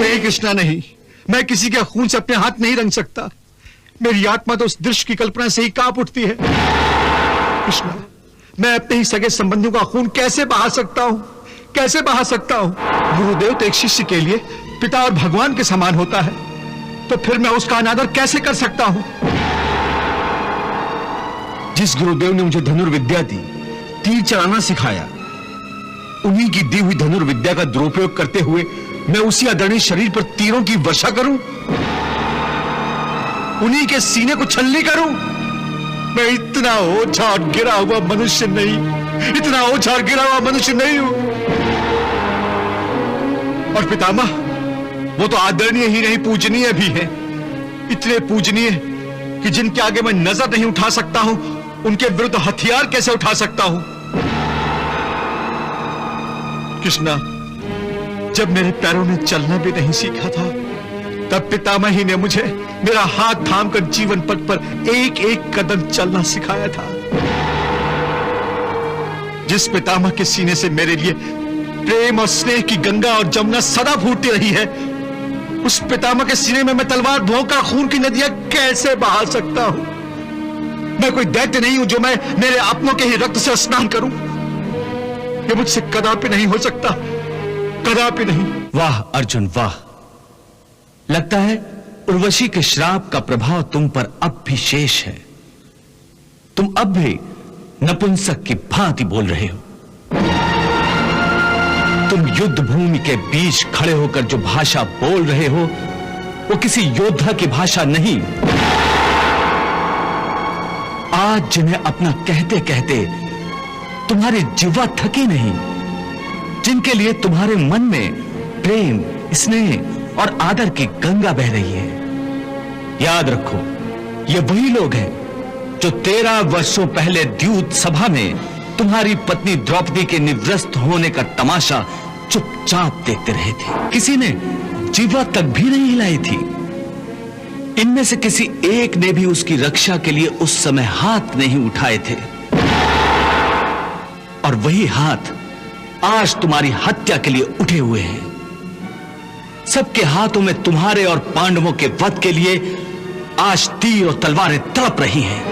नहीं कृष्णा, नहीं। मैं किसी के खून से अपने हाथ नहीं रंग सकता। मेरी आत्मा तो उस दृश्य की कल्पना से ही कांप उठती है। कृष्णा, मैं अपने ही सगे संबंधियों का खून कैसे बहा सकता हूं? कैसे बहा सकता हूं? गुरुदेव तो एक शिष्य के लिए पिता और भगवान के समान होता है, तो फिर मैं उसका अनादर कैसे कर सकता हूं? जिस गुरुदेव ने मुझे धनुर्विद्या दी, तीर चलाना सिखाया, उन्हीं की दी हुई धनुर्विद्या का दुरुपयोग करते हुए मैं उसी आदरणीय शरीर पर तीरों की वर्षा करूं? उन्हीं के सीने को छलनी करूं? मैं इतना ओछा और गिरा हुआ मनुष्य नहीं, इतना ओछा और गिरा हुआ मनुष्य नहीं हूं। और पितामह, वो तो आदरणीय ही नहीं, पूजनीय भी है। इतने पूजनीय कि जिनके आगे मैं नजर नहीं उठा सकता हूं, उनके विरुद्ध हथियार कैसे उठा सकता हूं? कृष्णा, जब मेरे पैरों ने चलना भी नहीं सीखा था, तब पितामह ही ने मुझे मेरा हाथ थामकर जीवन पथ पर एक एक कदम चलना सिखाया था। जिस पितामह के सीने से मेरे लिए प्रेम और स्नेह की गंगा और जमुना सदा फूटती रही है, उस पितामह के सीने में मैं तलवार भोंका खून की नदियां कैसे बहा सकता हूं? मैं कोई दैत्य नहीं हूं जो मैं मेरे अपनों के ही रक्त से स्नान करूं। ये मुझसे कदापि नहीं हो सकता, कदापि नहीं। वाह अर्जुन वाह, लगता है उर्वशी के श्राप का प्रभाव तुम पर अब भी शेष है। तुम अब भी नपुंसक की भांति बोल रहे हो। तुम युद्ध भूमि के बीच खड़े होकर जो भाषा बोल रहे हो, वो किसी योद्धा की भाषा नहीं। आज जिन्हें अपना कहते कहते तुम्हारी जिह्वा थकी नहीं, जिनके लिए तुम्हारे मन में प्रेम, स्नेह और आदर की गंगा बह रही है, याद रखो, ये वही लोग हैं जो 13 वर्षों पहले द्यूत सभा में तुम्हारी पत्नी द्रौपदी के निवृत्त होने का तमाशा चुपचाप देखते रहे थे। किसी ने जिह्वा तक भी नहीं हिलाई थी। इनमें से किसी एक ने भी उसकी रक्षा के लिए उस समय हाथ नहीं उठाए थे, और वही हाथ आज तुम्हारी हत्या के लिए उठे हुए हैं। सबके हाथों में तुम्हारे और पांडवों के वध के लिए आज तीर और तलवारें तड़प रही हैं।